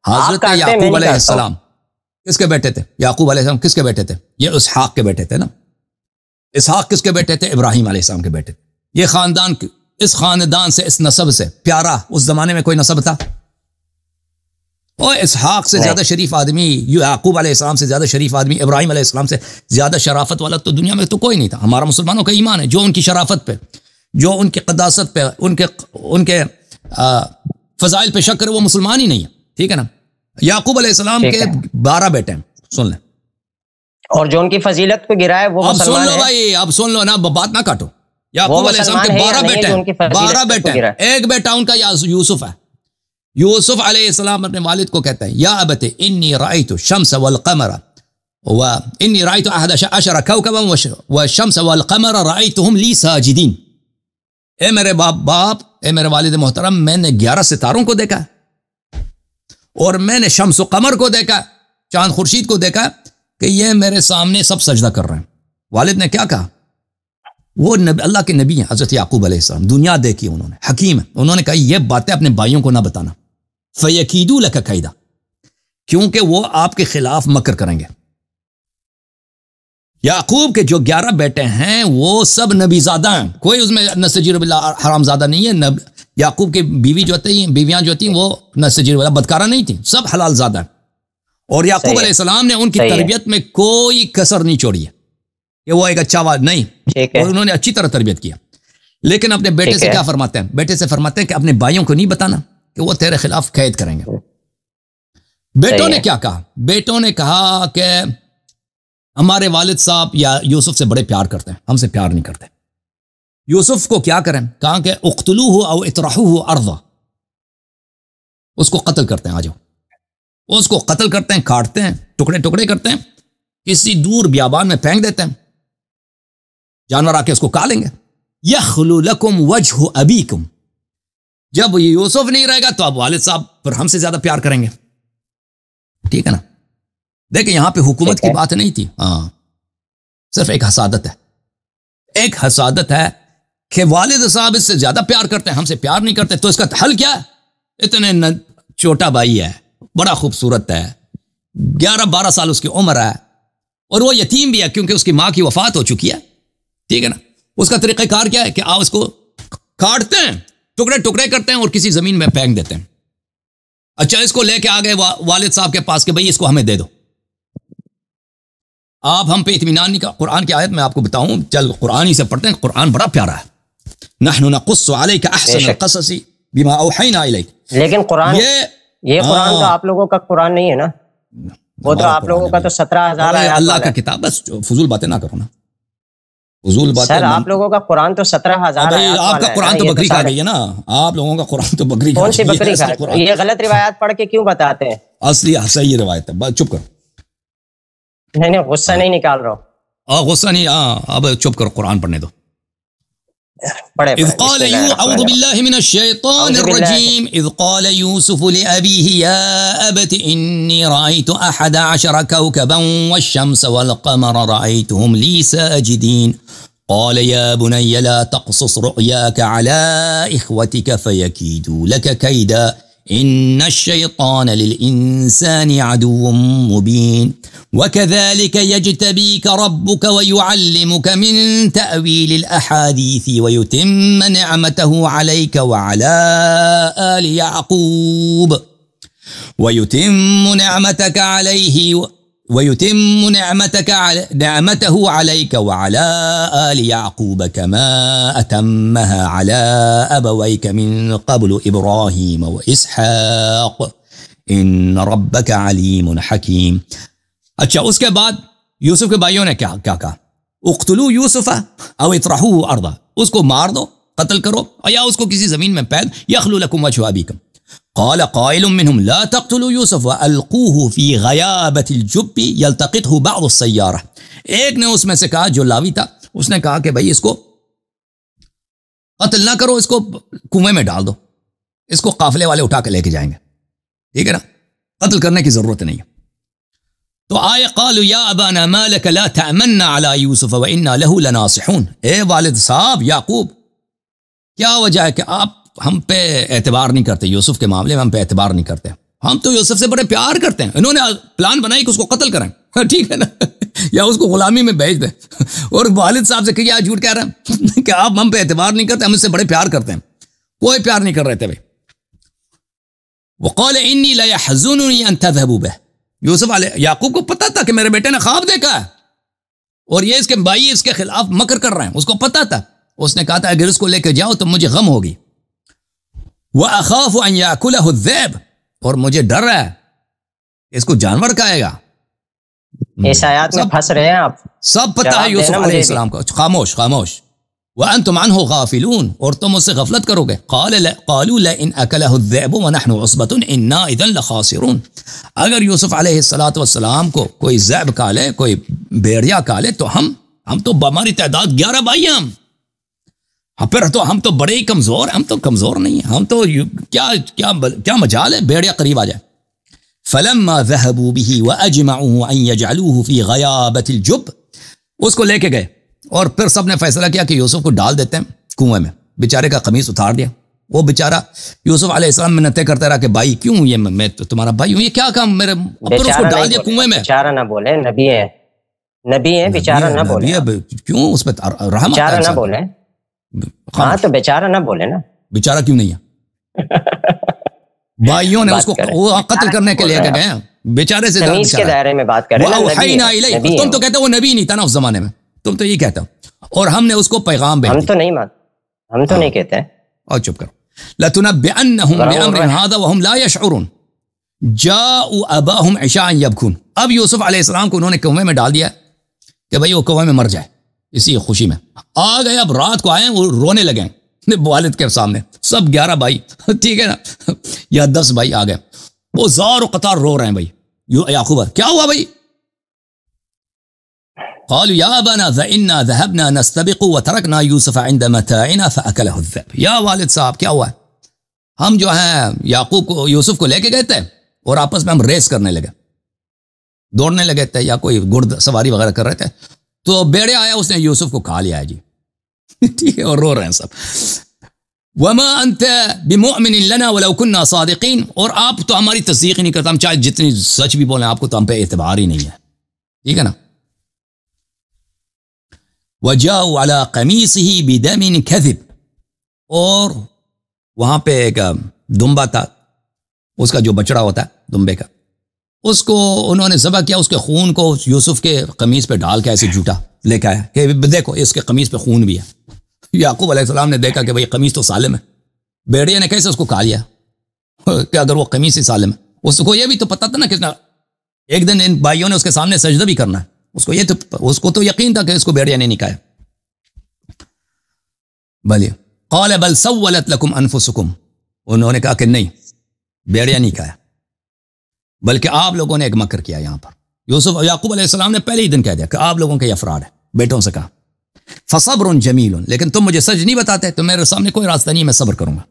حضرت یعقوب علیہ السلام کس کے بیٹے تھے؟ یعقوب علیہ السلام کس کے بیٹے تھے؟ یہ اسحاق کے بیٹے تھے نا. اسحاق کس کے بیٹے تھے؟ ابراہیم علیہ السلام کے بیٹے تھے. یہ خاندان، اس خاندان سے، اس نسب سے پیارا اس زمانے میں کوئی نسب تھا؟ اور اسحاق سے زیادہ شریف آدمی، یعقوب علیہ السلام سے زیادہ شریف آدمی، ابراہیم علیہ السلام سے زیادہ شرافت والا تو دنیا میں تو کوئی نہیں تھا. ہمارا مسلمانوں کا ایمان ہے جو ان کی شرافت پہ، جو ان کی قداست پہ، ان کے فضائل پہ شک کرے وہ مسلمان ہی نہیں ہے. ٹھیک ہے نا. یعقوب علیہ السلام کے 12 بیٹے ہیں، سن لیں. اور جو ان کی فضیلت کو گرائے وہ اب سن لو بھائی، اب سن لو نا، بات نہ کاٹو. یعقوب علیہ السلام کے 12 بیٹے ہیں، 12 بیٹے ہیں. ایک بیٹا ان کا یوسف ہے. یوسف علیہ السلام اپنے والد کو کہتا ہے یا ابت انی رأیت الشمس والقمر وانی رأیت 11 کوكبا والشمس والقمر رأیتهم لی ساجدین. اے میرے باپ، اے میرے والد محترم، میں نے 11 ستاروں کو دیکھا اور میں نے شمس و قمر کو دیکھا، چاند خورشید کو دیکھا کہ یہ میرے سامنے سب سجدہ کر رہے ہیں. والد نے کیا کہا؟ وہ اللہ کے نبی ہیں حضرت یعقوب علیہ السلام، دنیا دیکھی انہوں نے، حکیم ہے. انہوں نے کہا یہ باتیں اپنے بھائیوں کو نہ بتانا. فَيَكِيدُوا لَكَ كَيْدًا، کیونکہ وہ آپ کے خلاف مکر کریں گے. یعقوب کے جو 11 بیٹے ہیں وہ سب نبی زادہ ہیں، کوئی اس میں نسجیر باللہ حرام زادہ نہیں ہے. یعقوب کی بیویاں جو تھیں وہ نسجیر باللہ بدکارہ نہیں تھیں، سب حلال زادہ ہیں. اور یعقوب علیہ السلام نے ان کی تربیت میں کوئی کسر نہیں چھوڑی ہے کہ وہ ایک اچھا واد نہیں، اور انہوں نے اچھی طرح تربیت کیا. لیکن اپنے بیٹے سے کیا فرماتے ہیں؟ بیٹے سے فرماتے ہیں کہ اپنے بھائیوں کو نہیں بتانا کہ وہ تیرے خلاف قید کریں گے. بیٹوں نے کیا کہا؟ بیٹوں نے کہا کہ ہمارے والد صاحب یا یوسف سے بڑے پیار کرتے ہیں، ہم سے پیار نہیں کرتے. یوسف کو کیا کریں؟ کہا کہ اقتلوہ او اطرحوہ ارضا، اس کو قتل کرتے ہیں، آ جاؤ. اس کو قتل کرتے ہیں، کاٹتے ہیں، ٹکڑے ٹکڑے کرتے ہیں، کسی دور بیابان میں پھینک دیتے ہیں، جانور آ کے اس کو کھا لیں گے. یخلو لکم وجہ ابیکم، جب یوسف نہیں رہے گا تو اب والد صاحب پر ہم سے زیادہ پیار کریں گے. ٹھیک ہے نا. دیکھیں یہاں پہ حکومت کی بات نہیں تھی، ہاں صرف ایک حسادت ہے. ایک حسادت ہے کہ والد صاحب اس سے زیادہ پیار کرتے ہیں، ہم سے پیار نہیں کرتے. تو اس کا حل کیا ہے؟ اتنے چھوٹا بھائی ہے، بڑا خوبصورت ہے، 11-12 سال اس کی عمر ہے، اور وہ یتیم بھی ہے کیونکہ اس کی ماں کی وفات ہو چکی ہے. ٹھیک ہے نا. اس کا طریقہ کار کیا ہے کہ آپ اس کو کاٹتے ہیں، ٹکڑے ٹکڑے کرتے ہیں اور کسی زمین میں پھینک دیتے ہیں. اچھا اس کو لے کے آ گئے والد صاحب کے پاس کہ بھئی اس کو ہمیں دے دو. آپ ہم پہ اطمینان نہیں. قرآن کی آیت میں آپ کو بتاؤں، چل قرآن ہی سے پڑھتے ہیں. قرآن بڑا پیارا ہے. نحن نقص علیک احسن القصص بما اوحینا الیک. لیکن قرآن یہ قرآن تو آپ لوگوں کا قرآن نہیں ہے نا، وہ تو آپ لوگوں کا تو 17,000 ہے اللہ کا کتاب. بس فضول باتیں نہ کرو نا، فضول باتیں. سر آپ لوگوں کا قرآن تو 17,000 ہے. آپ کا قرآن تو بکری کھا گئی ہے نا، آپ لوگوں کا قرآن تو بکری. کون سی بکری کھا گئی؟ یہ غلط روایات پڑھ کے کیوں بتاتے ہیں؟ اصلی صحیح روایت ہے. بس چپ کرو. نہیں غصہ نہیں نکال رہا ہوں. غصہ نہیں، اب چپ کرو، قرآن پڑھنے دو. اذ قال اعوذ باللہ من الشیطان الرجیم اذ قال یوسف لأبیہ یا ابت انی رأیت 11 کوكبا والشمس والقمر رأیتهم لی ساجدین قال یا بنی لا تقصص رؤیاک على اخوتك فیکیدوا لك کیدا ان الشیطان للانسان عدو مبین وكذلك يجتبيك ربك ويعلمك من تأويل الأحاديث ويتم نعمته عليك وعلى آل يعقوب ويتم نعمته عليك وعلى آل يعقوب كما أتمها على أبويك من قبل إبراهيم وإسحاق إن ربك عليم حكيم. اچھا اس کے بعد یوسف کے بھائیوں نے کیا کہا؟ اقتلوا یوسف او اطرحوه ارضا، اس کو مار دو، قتل کرو، یا اس کو کسی زمین میں پھینک. یخلو لکم وجہ ابیکم قال قائل منهم لا تقتلوا یوسف والقوه في غیابۃ الجب یلتقطه بعض السیارہ. ایک نے اس میں سے کہا جو لاوی تھا، اس نے کہا کہ بھئی اس کو قتل نہ کرو، اس کو کنویں میں ڈال دو، اس کو قافلے والے اٹھا کے لے کے جائیں گے. ٹھیک ہے نا. قتل کرنے کی ضرورت نہیں ہے. تو آئے قالوا یا ابانا ما لک لا تأمنا علی یوسف وانا له لناصحون. اے والد صاحب یعقوب، کیا وجہ ہے کہ آپ ہم پہ اعتبار نہیں کرتے؟ یوسف کے معاملے میں ہم پہ اعتبار نہیں کرتے، ہم تو یوسف سے بڑے پیار کرتے ہیں. انہوں نے پلان بنائی کہ اس کو قتل کریں, ٹھیک ہے نا, یا اس کو غلامی میں بھیج دیں. اور والد صاحب سے کیا جھوٹ کہہ رہے ہیں کہ آپ ہم پہ اعتبار نہیں کرتے, ہم اس سے بڑے پیار کرتے ہیں. کوئی پیار نہیں کر رہے تھے بھائی. وقال انی لا يحزنني ان تذهبوا به. یوسف علیہ یعقوب کو پتا تھا کہ میرے بیٹے نے خواب دیکھا ہے اور یہ اس کے بھائی اس کے خلاف مکر کر رہے ہیں, اس کو پتا تھا. اس نے کہا تھا اگر اس کو لے کے جاؤ تو مجھے غم ہوگی. وَأَخَافُ أَن يَأْكُلَهُ الذِّئْبُ, اور مجھے ڈر ہے اس کو جانور کھائے گا. اس آیات میں پھنس رہے ہیں آپ, سب پتہ ہے یوسف علیہ السلام کو. خاموش خاموش. وَأَنْتُمْ عَنْهُ غَافِلُونَ, اور تم اس سے غفلت کرو گے. قَالُوا لَئِنْ أَكَلَهُ الذِّئْبُ وَنَحْنُ عُصْبَةٌ إِنَّا إِذًا لَخَاسِرُونَ. اگر یوسف علیہ السلام کو کوئی ذئب کھا لے, کوئی بھیڑیا کھا لے, تو ہم تو ہماری تعداد 11 بھائی ہیں. پھر تو ہم تو بڑے ہی کمزور ہیں. ہم تو کمزور نہیں ہیں, ہم تو کیا مجال ہے بھیڑیا قریب آ جائے. فَلَمَّا ذَهَبُوا بِهِ وَأَجْمَعُوا أَن يَجْعَلُوهُ فِي غَيَابَةِ الْجُبِّ, اس کو لے کے گئے اور پھر سب نے فیصلہ کیا کہ یوسف کو ڈال دیتے ہیں کنویں میں. بیچارے کا قمیص اتار دیا. وہ بیچارہ یوسف علیہ السلام منتیں کرتے رہا کہ بھائی کیوں, یہ میں تمہارا بھائی ہوں, یہ کیا کام میرے, پھر اس کو ڈال دیا کنویں میں. بیچارہ نہ بولے, نبی ہے بیچارہ نہ بولے. کیوں اس پہ رحم, بیچارہ نہ بولے. ہاں تو بیچارہ نہ بولے نا. بیچارہ کیوں نہیں ہے؟ بھائیوں نے اس کو قتل کرنے کے لیے گئے, بیچارے سے تمیز کے دائرے میں بات کر رہے ہیں. تم تو کہتے ہو وہ نبی نہیں تھا نا اس زمانے میں, تم تو یہ کہتے ہو, اور ہم نے اس کو پیغام بھیجا. ہم تو نہیں کہتے. اور چپ کرو. لَتُنَبِّئَنَّهُمْ بِأَمْرٍ هَذَا وَهُمْ لَا يَشْعُرُونَ جَاءُوا أَبَاهُمْ عِشَاءً يَبْكُونَ. اب یوسف علیہ السلام کو انہوں نے کنویں میں ڈال دیا کہ بھئی وہ کنویں میں مر جائے, اسی خوشی میں آ گئے. اب رات کو آئے وہ رونے لگے والد کے سامنے, سب 11 بھائی, ٹھیک ہے نا, یا 10 بھائی آ گئے. وہ زار و قطار رو رہے ہیں بھائی. یعقوب کیا ہوا بھائی؟ قالوا یا ابانا فإنا ذهبنا نستبق وتركنا يوسف عند متاعنا فأكله الذئب. یا والد صاحب کیا ہوا ہے؟ ہم جو ہیں یعقوب کو یوسف کو لے کے گئے تھے اور آپس میں ہم ریس کرنے لگے, دوڑنے لگے تھے, یا کوئی گھڑ سواری وغیرہ کر رہے تھے, تو بیڑے آیا, اس نے یوسف کو کھا لیا ہے جی. ٹھیک ہے, اور رو رہے ہیں سب. وما انت بمؤمن لنا ولو كنا صادقین, اور آپ تو ہماری تصدیق ہی نہیں کرتا, ہم چاہے جتنی سچ بھی بولیں آپ کو تو ہم پہ اعتبار ہی نہیں ہے. ٹھیک ہے نا. وجاءوا على قميصه بدم كذب, اور وہاں پہ ایک دمبا تھا, اس کا جو بچڑا ہوتا ہے دمبے کا, اس کو انہوں نے ذبح کیا, اس کے خون کو یوسف کے قمیص پہ ڈال کے ایسے جھوٹا لے کے آیا کہ دیکھو اس کے قمیص پہ خون بھی ہے. یعقوب علیہ السلام نے دیکھا کہ بھئی قمیص تو سالم ہے. بیڑیا نے کیسے اس کو کھا لیا کہ اگر وہ قمیص ہی سالم ہے. اس کو یہ بھی تو پتا تھا نا کہ ایک دن ان بھائیوں نے اس کے سامنے سجدہ بھی کرنا ہے, اس کو تو یقین تھا کہ اس کو بیڑیا نے نہیں کھایا. بھلے قال بل سولت لکم انفسکم, انہوں نے کہا کہ نہیں بیڑیا نہیں کھایا, بلکہ آپ لوگوں نے ایک مکر کیا یہاں پر. یعقوب علیہ السلام نے پہلے ہی دن کہہ دیا کہ آپ لوگوں کے یہ افراد ہے. بیٹوں سے کہا فصبر جمیل, لیکن تم مجھے سچ نہیں بتاتے تو میرے سامنے کوئی راستہ نہیں, میں صبر کروں گا.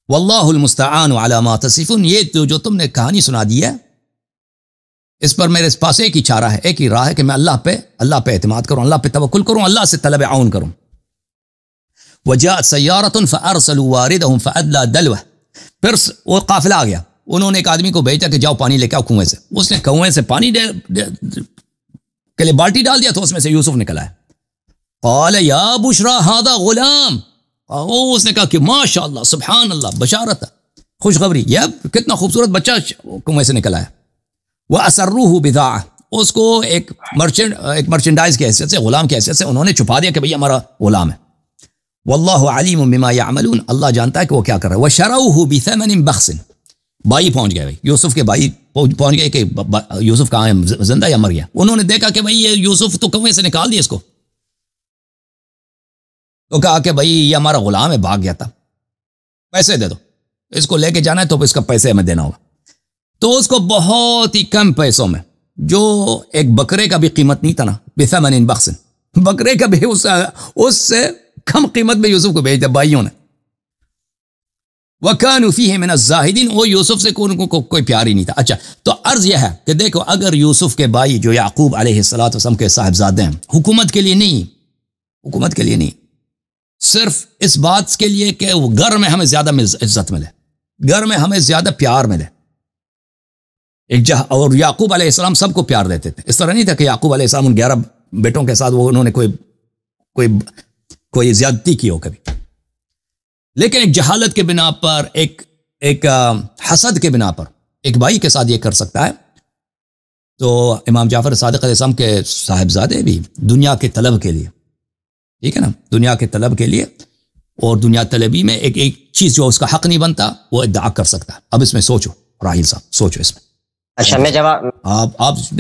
واللہ المستعان علی ما تصفون, یہ جو تم نے کہانی سنا دی ہے اس پر میرے پاس ایک ہی چارہ ہے, ایک ہی راہ ہے کہ میں اللہ پہ اعتماد کروں, اللہ پہ توکل کروں, اللہ سے طلب عون کروں. وجاءت سیارۃ فارسلوا واردهم فادلى دلوه, پھر وہ قافلہ آ گیا, انہوں نے ایک آدمی کو بھیجا کہ جاؤ پانی لے کے آؤ کنویں سے. اس نے کنویں سے پانی کے لیے بالٹی ڈال دیا تو اس میں سے یوسف نکلا ہے. قال یا بشرا هذا غلام, اس نے کہا کہ ماشاءاللہ سبحان اللہ, بشارت خوشخبری, یہ کتنا خوبصورت بچہ کنویں سے نکلا ہے. واسروه بضاعه, اس کو ایک مرچنڈائز کی حیثیت سے, غلام کی حیثیت سے انہوں نے چھپا دیا کہ بھئی ہمارا غلام ہے. واللہ علیم بما یعملون, اللہ جانتا ہے کہ وہ کیا کر رہا ہے. وشروه بثمن بخس, بھائی پہنچ گئے, یوسف کے بھائی پہنچ گئے کہ یوسف کہاں ہے, زندہ یا مر گیا. انہوں نے دیکھا کہ بھئی یہ یوسف تو کنویں سے نکال دیا اس کو, تو کہا کہ بھئی یہ ہمارا غلام ہے, بھاگ گیا تھا, پیسے دے دو, اس کو لے کے جانا ہے تو اس کا پیسے ہمیں دینا ہوگا. تو اس کو بہت ہی کم پیسوں میں, جو ایک بکرے کا بھی قیمت نہیں تھا نا, بثمن بخس, بکرے کا بھی اس سے کم قیمت میں یوسف کو بھیج دیا بھائیوں نے. وَكَانُوا فِيهِ مِنَ الزَّاهِدِينَ, وہ یوسف سے کوئی پیار ہی نہیں تھا. اچھا تو عرض یہ ہے کہ دیکھو اگر یوسف کے بھائی جو یعقوب علیہ السلام کے صاحبزادے ہیں, حکومت کے لیے نہیں, صرف اس بات کے لیے کہ وہ گھر میں ہمیں زیادہ عزت ملے, گھر میں ہمیں زیادہ پیار ملے, اور یعقوب علیہ السلام سب کو پیار دیتے تھے. اس طرح نہیں تھا کہ یعقوب علیہ السلام ان 11 بیٹوں کے ساتھ انہوں نے کوئی زیادتی کی ہو کبھی. لیکن ایک جہالت کے بنا پر، ایک حسد کے بنا پر ایک بھائی کے ساتھ یہ کر سکتا ہے. تو امام جعفر صادق علیہ السلام کے صاحبزادے بھی دنیا کے طلب کے لیے، ٹھیک ہے نا، دنیا کے طلب کے لیے اور دنیا طلبی میں ایک چیز جو اس کا حق نہیں بنتا وہ ادعا کر سکتا ہے. اب اس میں سوچو راہیل صاحب، سوچو اس میں. اچھا میں جواب آپ